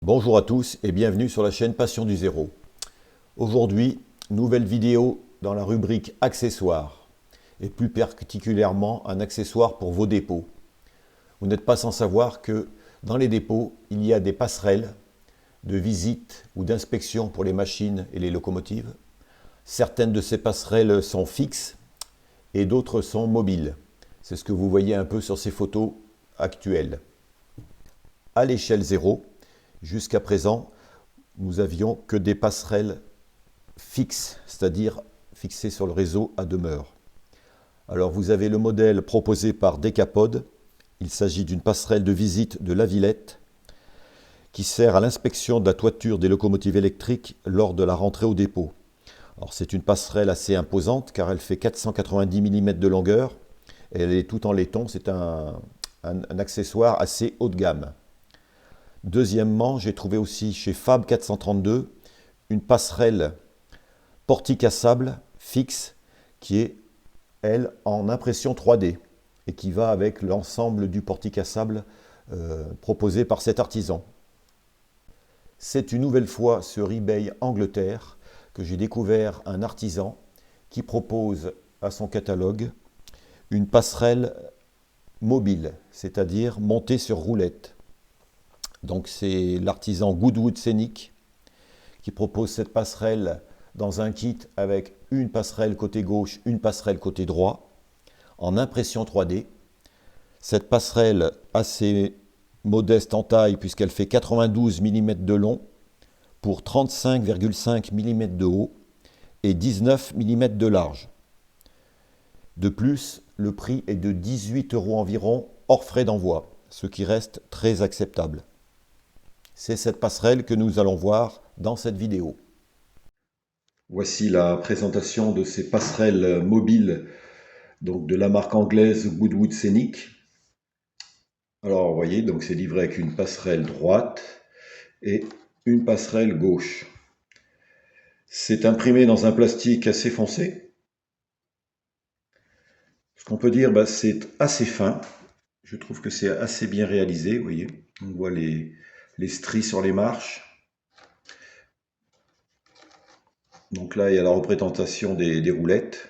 Bonjour à tous et bienvenue sur la chaîne Passion du Zéro. Aujourd'hui, nouvelle vidéo dans la rubrique accessoires et plus particulièrement un accessoire pour vos dépôts. Vous n'êtes pas sans savoir que dans les dépôts, il y a des passerelles de visite ou d'inspection pour les machines et les locomotives. Certaines de ces passerelles sont fixes et d'autres sont mobiles. C'est ce que vous voyez un peu sur ces photos actuelles. À l'échelle 0, jusqu'à présent, nous avions que des passerelles fixes, c'est-à-dire fixées sur le réseau à demeure. Alors vous avez le modèle proposé par Decapod. Il s'agit d'une passerelle de visite de la Villette qui sert à l'inspection de la toiture des locomotives électriques lors de la rentrée au dépôt. Alors c'est une passerelle assez imposante car elle fait 490 mm de longueur et elle est tout en laiton. C'est un accessoire assez haut de gamme. Deuxièmement, j'ai trouvé aussi chez Fab 432 une passerelle portique à sable fixe qui est, elle, en impression 3D et qui va avec l'ensemble du portique à sable proposé par cet artisan. C'est une nouvelle fois sur eBay Angleterre que j'ai découvert un artisan qui propose à son catalogue une passerelle mobile, c'est-à-dire montée sur roulette. Donc c'est l'artisan Goodwood Scenic qui propose cette passerelle dans un kit avec une passerelle côté gauche, une passerelle côté droit, en impression 3D. Cette passerelle assez modeste en taille puisqu'elle fait 92 mm de long pour 35,5 mm de haut et 19 mm de large. De plus, le prix est de 18 € environ hors frais d'envoi, ce qui reste très acceptable. C'est cette passerelle que nous allons voir dans cette vidéo. Voici la présentation de ces passerelles mobiles donc de la marque anglaise Goodwood Scenic. Alors vous voyez, donc c'est livré avec une passerelle droite et une passerelle gauche. C'est imprimé dans un plastique assez foncé. Ce qu'on peut dire, c'est assez fin. Je trouve que c'est assez bien réalisé, vous voyez. On voit les stries sur les marches. Donc là, il y a la représentation des roulettes.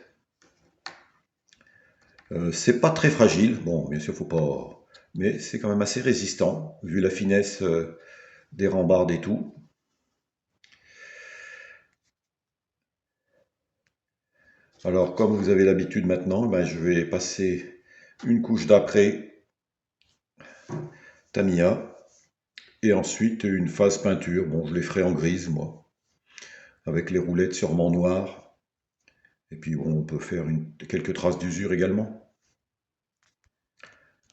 C'est pas très fragile, bon, bien sûr, faut pas, mais c'est quand même assez résistant, vu la finesse des rambardes et tout. Alors, comme vous avez l'habitude maintenant, je vais passer une couche d'après Tamiya, et ensuite une phase peinture. Bon, je les ferai en grise, moi, avec les roulettes sûrement noires, et puis bon, on peut faire quelques traces d'usure également.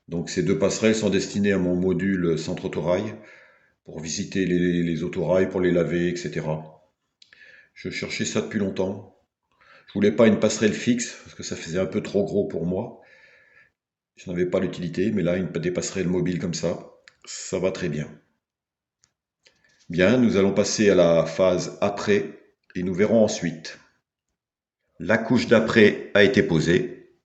Donc ces deux passerelles sont destinées à mon module centre autorail, pour visiter les autorails, pour les laver, etc. Je cherchais ça depuis longtemps. Je voulais pas une passerelle fixe, parce que ça faisait un peu trop gros pour moi. Je n'avais pas l'utilité, mais là, des passerelles mobiles comme ça va très bien. Bien, nous allons passer à la phase après, et nous verrons ensuite. La couche d'après a été posée.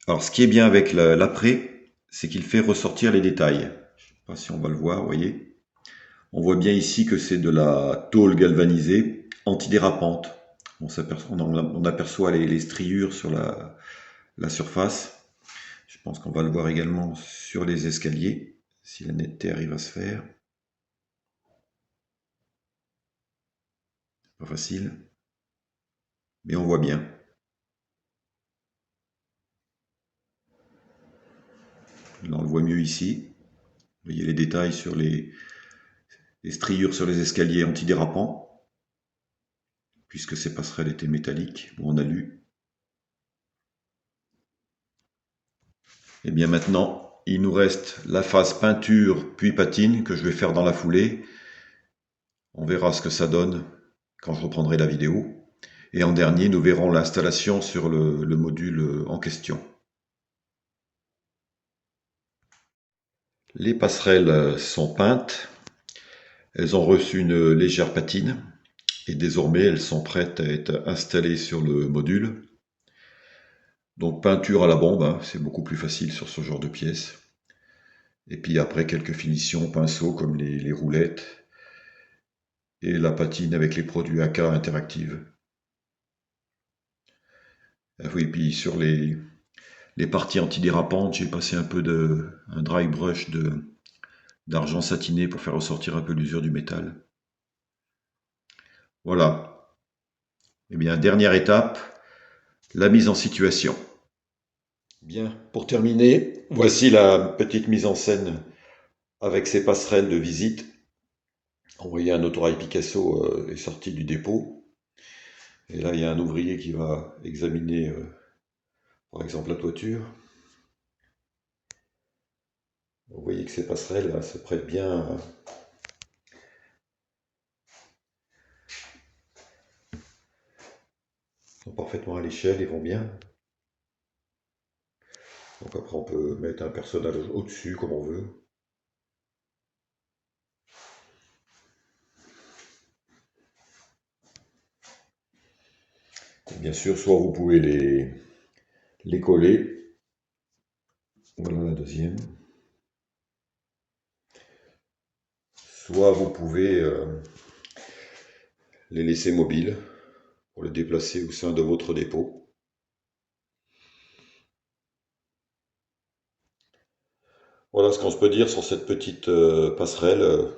Alors, ce qui est bien avec l'après, c'est qu'il fait ressortir les détails. Je ne sais pas si on va le voir, vous voyez. On voit bien ici que c'est de la tôle galvanisée, antidérapante. On aperçoit les striures sur la surface. Je pense qu'on va le voir également sur les escaliers, si la netteté arrive à se faire. Pas facile, mais on voit bien. Là, on le voit mieux ici. Vous voyez les détails sur les striures sur les escaliers antidérapants, puisque ces passerelles étaient métalliques, ou en alu. Et bien maintenant, il nous reste la phase peinture puis patine que je vais faire dans la foulée. On verra ce que ça donne quand je reprendrai la vidéo. Et en dernier, nous verrons l'installation sur le module en question. Les passerelles sont peintes. Elles ont reçu une légère patine. Et désormais, elles sont prêtes à être installées sur le module. Donc peinture à la bombe, hein, c'est beaucoup plus facile sur ce genre de pièces. Et puis après, quelques finitions au pinceau comme les roulettes et la patine avec les produits AK interactive. Ah oui, puis sur les parties antidérapantes, j'ai passé un dry brush d'argent satiné pour faire ressortir un peu l'usure du métal. Voilà. Eh bien, dernière étape, la mise en situation. Bien, pour terminer, voici la petite mise en scène avec ces passerelles de visite. Vous voyez, un autorail Picasso est sorti du dépôt. Et là, il y a un ouvrier qui va examiner, par exemple, la toiture. Vous voyez que ces passerelles là, se prêtent bien, sont parfaitement à l'échelle et vont bien. Donc après, on peut mettre un personnage au-dessus comme on veut. Et bien sûr, soit vous pouvez les coller. Voilà la deuxième. Soit vous pouvez les laisser mobiles pour les déplacer au sein de votre dépôt. Voilà ce qu'on se peut dire sur cette petite passerelle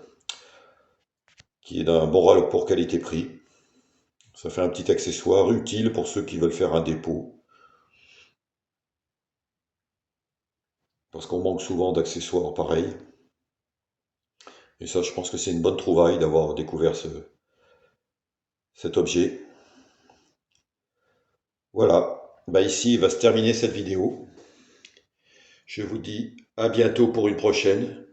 qui est d'un bon rapport qualité-prix. Ça fait un petit accessoire utile pour ceux qui veulent faire un dépôt. Parce qu'on manque souvent d'accessoires pareils. Et ça, je pense que c'est une bonne trouvaille d'avoir découvert cet objet. Voilà. Bah ici, il va se terminer cette vidéo. Je vous dis à bientôt pour une prochaine.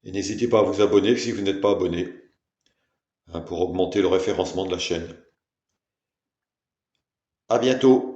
Et n'hésitez pas à vous abonner si vous n'êtes pas abonné, hein, pour augmenter le référencement de la chaîne. À bientôt!